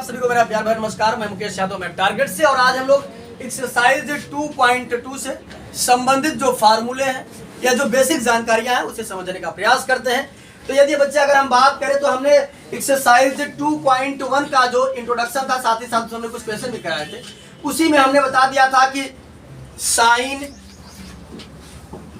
सभी को मेरा प्यार भरा नमस्कार। मैं मुकेश यादव, मैं टारगेट से, और आज हम लोग एक्सरसाइज 2.2 से संबंधित जो फार्मूले हैं या जो बेसिक जानकारियां हैं उसे समझने का प्रयास करते हैं। तो यदि बच्चे अगर हम बात करें तो हमने एक्सरसाइज 2.1 का जो इंट्रोडक्शन था, साथ ही साथ हमने कुछ क्वेश्चन भी कराए थे, उसी में हमने बता दिया था कि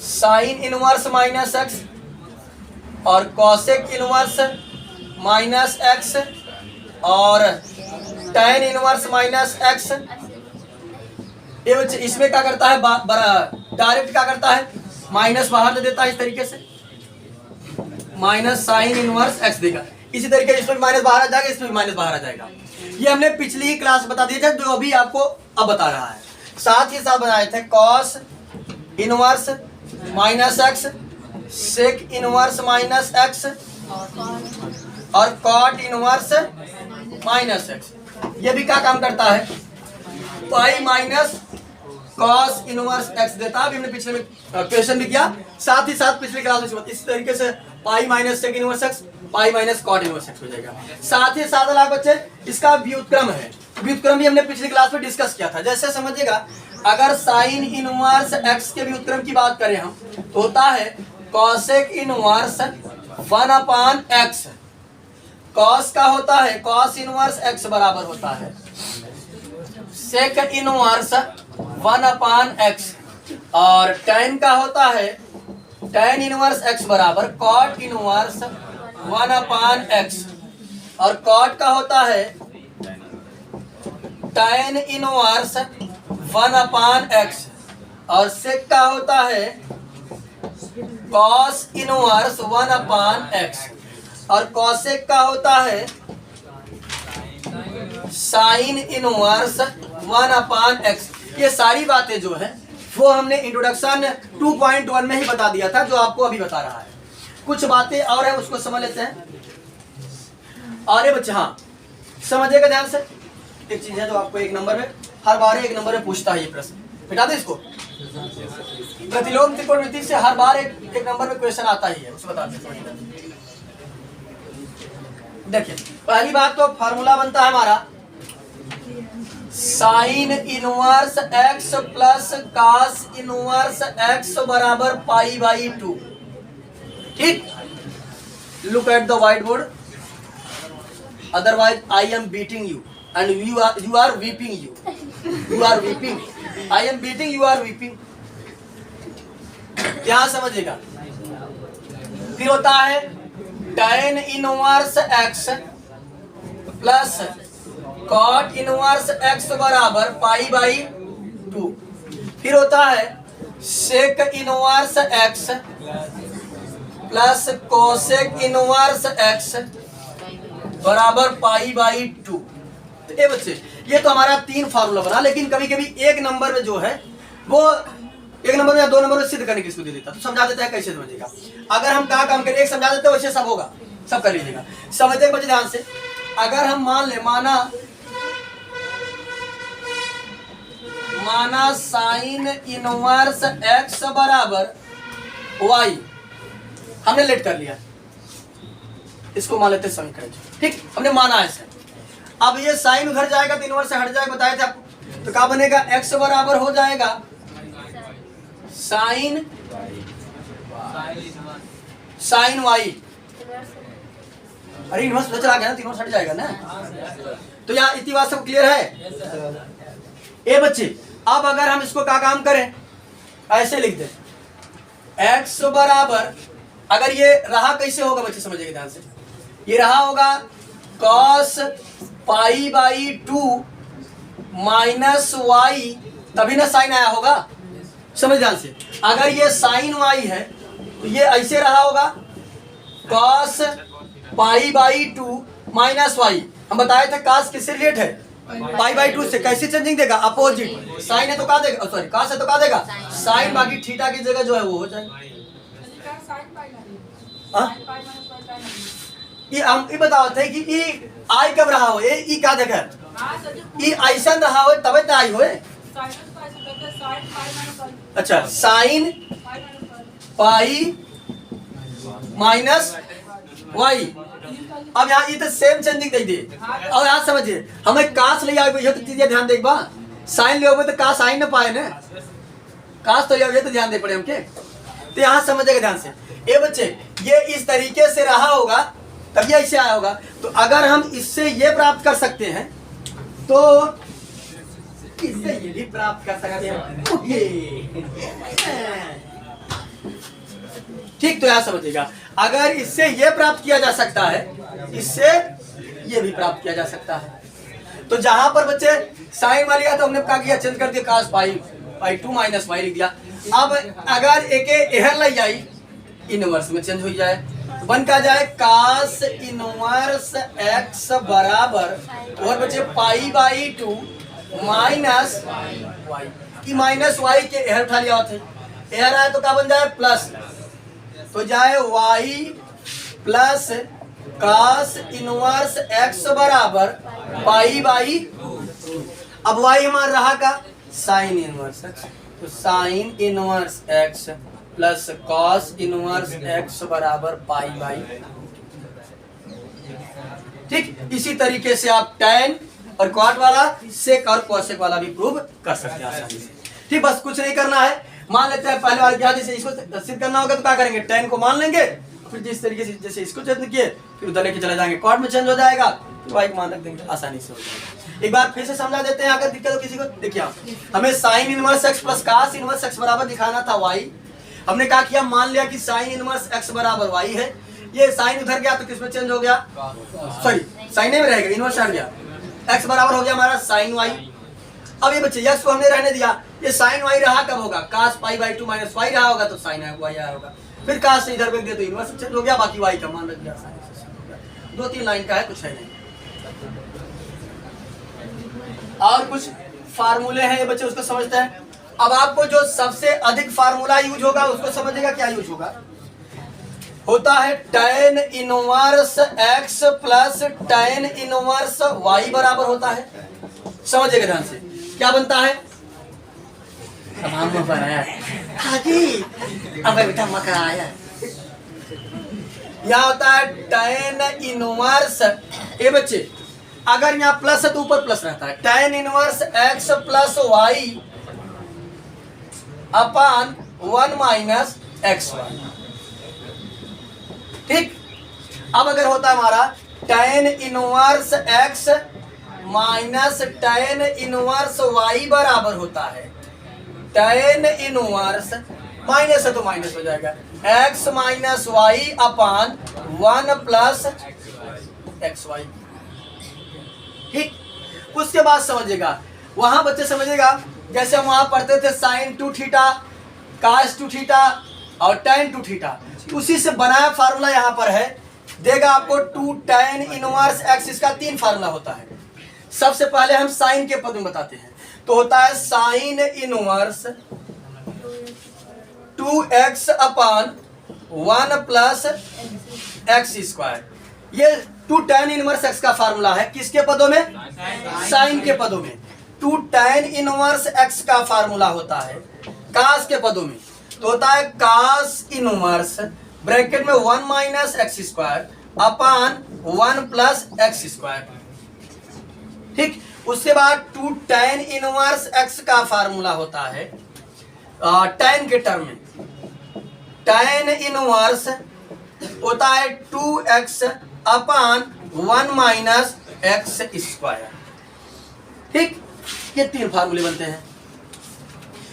साइन इनवर्स माइनस एक्स और कॉसेक इनवर्स माइनस एक्स और tan इनवर्स माइनस एक्स, ये बच्चे इसमें क्या करता है, डायरेक्ट क्या करता है, माइनस बाहर दे देता है। इस तरीके से माइनस साइन इनवर्स एक्स देगा। इसी तरीके से इसमें माइनस बाहर आ जाएगा, इसमें माइनस बाहर आ जाएगा। ये हमने पिछली ही क्लास बता दिए थे, जो अभी आपको अब बता रहा है। साथ ही साथ बनाए थे cos inverse minus x, sec inverse minus x और कॉट इनवर्स माइनस एक्स। ये भी क्या काम करता है, pi minus cos inverse x देता है। हमने पिछले में क्वेश्चन भी किया, साथ ही साथ पिछली क्लास में इस तरीके से pi minus sec inverse x, pi minus cot inverse x हो जाएगा। साथ ही साथ अलावा बच्चे इसका व्युत्क्रम है, व्युत्क्रम भी हमने पिछली क्लास में डिस्कस किया था। जैसे समझिएगा, अगर साइन इनवर्स एक्स के व्युत्क्रम की बात करें हम, तो होता है कॉसेक इनवर्स 1/x। कॉस का होता है, कॉस इनवर्स एक्स बराबर होता है सेक इनवर्स 1/x, और tan का होता है tan इनवर्स x बराबर कॉट इनवर्स 1/x, और कॉट का होता है tan इनवर्स 1/x, और सेक का होता है cos इनवर्स 1/x, और कॉसेक का होता है साइन इनवर्स 1/x। ये सारी बातें जो है वो हमने इंट्रोडक्शन 2.1 में ही बता दिया था, जो आपको अभी बता रहा है। कुछ बातें और है, उसको समझ लेते हैं। और ये बच्चे हाँ समझिएगा ध्यान से, एक चीज है जो आपको एक नंबर में हर बार एक नंबर में पूछता है। ये प्रश्न मिटा दे इसको, प्रतिलोम त्रिकोणमिति से हर बार एक नंबर में क्वेश्चन आता ही है, उसे बता दें। देखिए पहली बात तो फार्मूला बनता है हमारा sine inverse x plus cos inverse x बराबर π/2। ठीक, look at the white board, otherwise I am beating you and you are weeping, you are weeping, I am beating, you are weeping. ध्यान समझिएगा। फिर होता है tan inverse x plus cot inverse x बराबर π/2। फिर होता है sec inverse x plus cosec inverse x बराबर π/2। ये बच्चे ये तो हमारा 3 फार्मूला बना, लेकिन कभी कभी एक नंबर में जो है वो एक नंबर में या 2 नंबर में सिद्ध करने की इसको दे देता, तो समझा देता है कैसे समझिएगा। अगर हम क्या काम करें, एक समझा देते हैं, वैसे सब होगा, सब कर लीजिएगा। समझते बच्चे ध्यान से। अगर हम मान ले माना साइन इनवर्स एक्स बराबर वाई, हमने लेट कर लिया, इसको मान लेते समीकरण। ठीक, हमने माना ऐसे। अब ये साइन उधर जाएगा तो इनवर्स से हट जाएगा, बताया था आपको। तो क्या बनेगा, एक्स बराबर हो जाएगा साइन वाई। अरे इनवर्स चला गया ना, तो इनवर्स हट जाएगा ना। तो यहाँ इतनी बात सब क्लियर है। ए बच्चे अब अगर हम इसको क्या काम करें, ऐसे लिख दें x बराबर, अगर ये रहा कैसे होगा बच्चे समझिएगा ध्यान से। ये रहा होगा cos π/2 माइनस y, तभी ना साइन आया होगा, समझ ध्यान से। अगर ये साइन y है तो ये ऐसे रहा होगा cos π/2 माइनस y। हम बताए थे cos किससे रिलेट है, π/2 से। कैसे चेंजिंग देगा, अपोजिट। साइन है तो क्या देगा, सॉरी cos है तो क्या देगा साइन, बाकी थीटा की जगह जो है वो हो जाएगा। ये हम ये बताते हैं कि ई आई कब रहा हो, ई क्या देखा, ई ऐसा रहा हो तब तो आई हो। अच्छा, साइन पाई माइनस वाई। अब यहाँ ये तो सेम चेंजिंग दे दिए। और यहाँ समझिए हमें काश ले आओ तो चीजें ध्यान देख बा, साइन ले तो काश साइन न पाए ना, काश तो ले तो ध्यान दे पड़े हमके। तो यहाँ समझेगा ध्यान से, ये बच्चे ये इस तरीके से रहा होगा तब ये ऐसे आया होगा। तो अगर हम इससे ये प्राप्त कर सकते हैं तो इससे ये भी प्राप्त कर सकते हैं। ये ठीक, तो यहाँ समझिएगा अगर इससे ये प्राप्त किया जा सकता है, इससे ये भी प्राप्त किया जा सकता है। तो जहां पर बच्चे साइन वाली है तो हमने क्या किया, चेंज कर दिया, कास पाई 2 माइनस वाई लिख दिया। अब अगर एक एहर लग जाए इनवर्स में चेंज हो जाए तो बन का जाए कास इनवर्स एक्स बराबर और बच्चे पाई बाई 2 माइनस वाई की माइनस वाई के एहर उठा लिया होते, एहर आए तो क्या बन जाए प्लस, तो जाए y plus cos inverse x बराबर पाई बाई। अब y हमारा रहा का साइन इनवर्स x, तो sine inverse x plus cos inverse x बराबर पाई बाई। ठीक, इसी तरीके से आप tan और क्वाट वाला, सेक और कोसेक वाला भी प्रूव कर सकते हैं आसानी से। ठीक, बस कुछ नहीं करना है। मान लेते हैं पहले वाले जैसे इसको सिद्ध करना होगा तो क्या करेंगे, tan को मान लेंगे, फिर जिस तरीके से जैसे इसको चेंज किए फिर उधर लेके चले जाएंगे, क्वाड में चेंज हो जाएगा, फिर y को मान रख देंगे, आसानी से हो जाएगा। एक बार फिर से समझा देते हैं, अगर दिक्कत हो किसी को। देखिए आप, हमें sine inverse x plus cos inverse x बराबर दिखाना था y। हमने क्या किया, मान लिया कि साइन इनवर्स x बराबर y है। ये साइन उधर गया तो किसमें चेंज हो गया, सॉरी साइन में रहेगा, इनवर्स हट गया, x बराबर हो गया हमारा साइन y। अब ये बच्चे यस को हमने रहने दिया, ये साइन वाई रहा कब होगा, कास पाई बाई 2 माइनस वाई रहा होगा तो साइन वाई आया होगा, फिर कास से इधर भेज दे तो इनवर्स चेंज हो गया, बाकी वाई का मान रख दिया आसानी से। 2-3 लाइन का है, कुछ है नहीं। और कुछ फार्मूले हैं ये बच्चे, उसको समझते हैं। अब आपको जो सबसे अधिक फार्मूला यूज होगा उसको समझिएगा, क्या यूज होगा, होता है tan inverse x plus tan inverse y बराबर होता है। समझिएगा ध्यान से, क्या बनता है, अब बेटा मका आया, यहाँ होता है tan इनवर्स, ये बच्चे अगर यहाँ प्लस है तो ऊपर प्लस रहता है, tan inverse x plus y अपान 1 माइनस एक्स वाई। ठीक, अब अगर होता है हमारा tan inverse x minus tan inverse y बराबर होता है tan इनवर्स, माइनस है तो माइनस हो जाएगा, x माइनस वाई अपान 1 प्लस एक्स वाई। ठीक, उसके बाद समझिएगा, वहां बच्चे समझिएगा जैसे हम वहां पढ़ते थे साइन 2 थीटा, कास 2 थीटा और tan 2 थीटा, उसी से बनाया फार्मूला यहाँ पर है, देगा आपको 2 tan इनवर्स x, इसका 3 फार्मूला होता है। सबसे पहले हम साइन के पद में बताते हैं, तो होता है साइन इनवर्स 2x अपान 1 प्लस एक्स स्क्वायर। ये 2 tan इनवर्स x का फार्मूला है, किसके पदों में, साइन के पदों में। 2 tan इनवर्स x का फार्मूला होता है कास के पदों में, तो होता है कास इनवर्स ब्रैकेट में 1 minus x square upon 1 plus x square. ठीक, उसके बाद 2 tan इनवर्स x का फार्मूला होता है tan के टर्म में, tan इनवर्स होता है 2x अपान 1 माइनस एक्स स्क्वायर। ठीक, ये 3 फार्मूले बनते हैं।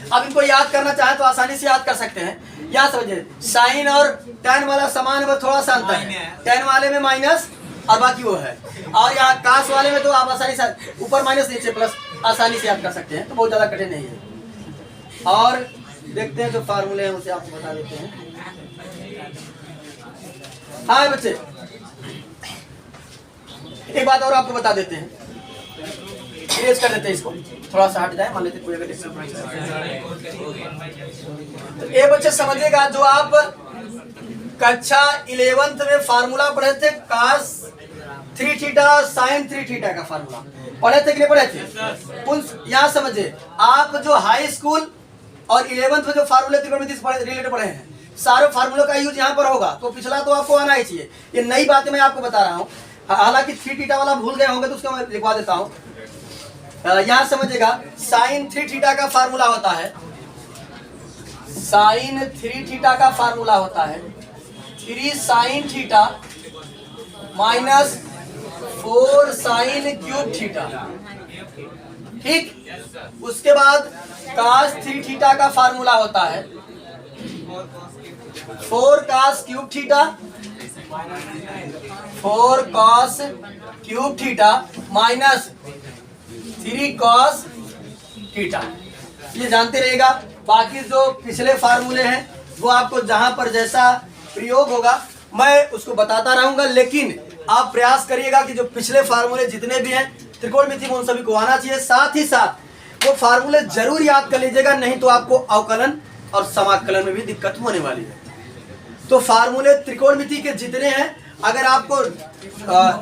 अब इनको याद करना चाहे तो आसानी से याद कर सकते हैं। याद समझिए, साइन और tan वाला समान है, थोड़ा सा अंतर है, tan वाले में माइनस और बाकी वो है, और यहाँ कास वाले में तो आप आसानी से ऊपर माइनस नीचे प्लस आसानी से याद कर सकते हैं, तो बहुत ज्यादा कठिन नहीं है। और देखते हैं जो फार्मूले हैं उसे आपको बता देते हैं। हाँ बच्चे, एक बात और आपको बता देते हैं, इरेज कर देते हैं इसको, थोड़ा सा हट जाए, मान लेते कोई अगर तो ये बच्चे समझिएगा, जो आप कक्षा 11th में फार्मूला पढ़े थे कास 3 थीटा साइन 3 थीटा का फार्मूला पढ़े थे कि नहीं पढ़े थे, उन यहाँ समझिए आप जो हाई स्कूल और 11th में जो फार्मूले त्रिकोणमिति से रिलेटेड पढ़े हैं, सारे फार्मूलों का यूज यहाँ पर होगा, तो पिछला तो आपको आना ही चाहिए। ये नई बातें मैं आपको बता रहा हूँ, हालांकि 3 थीटा वाला भूल गए होंगे तो उसको मैं लिखवा देता हूँ। यहाँ समझिएगा, साइन 3 थीटा का फार्मूला होता है, साइन 3 थीटा का फार्मूला होता है 3 sine theta minus 4 sine cube theta, ठीक। उसके बाद कास 3 थीटा का फार्मूला होता है 4 cos cube theta, 4 cos cube theta minus 3 cos theta. ये जानते रहेगा। बाकी जो पिछले फार्मूले हैं वो आपको जहां पर जैसा प्रयोग होगा मैं उसको बताता रहूंगा, लेकिन आप प्रयास करिएगा कि जो पिछले फार्मूले जितने भी हैं त्रिकोणमिति में उन सभी को आना चाहिए। साथ ही साथ वो फार्मूले जरूर याद कर लीजिएगा, नहीं तो आपको अवकलन और समाकलन में भी दिक्कत होने वाली है। तो फार्मूले त्रिकोणमिति के जितने हैं अगर आपको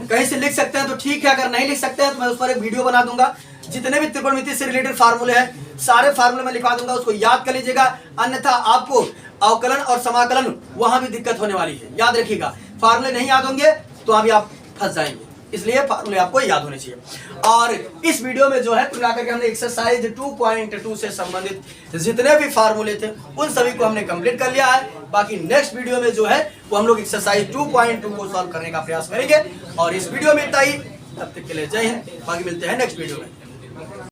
कहीं से लिख सकते हैं तो ठीक है, अगर नहीं लिख सकते हैं तो मैं उस पर एक वीडियो बना दूंगा। जितने भी त्रिकोणमिति से रिलेटेड फार्मूले हैं सारे फार्मूले मैं लिखवा दूंगा, उसको याद कर लीजिएगा, अन्यथा आपको अवकलन और समाकलन वहां भी दिक्कत होने वाली है। याद रखिएगा, फार्मूले नहीं याद होंगे तो अभी आप फंस जाएंगे, इसलिए फार्मूले आपको याद होने चाहिए। और इस वीडियो में जो है कुल मिलाकर के हमने एक्सरसाइज 2.2 से संबंधित जितने भी फार्मूले थे उन सभी को हमने कंप्लीट कर लिया है। बाकी नेक्स्ट वीडियो में जो है वो हम लोग एक्सरसाइज 2.2 को सॉल्व करने का प्रयास करेंगे। और इस वीडियो में इतना ही, तब तक के लिए जय हिंद। बाकी मिलते हैं नेक्स्ट वीडियो में।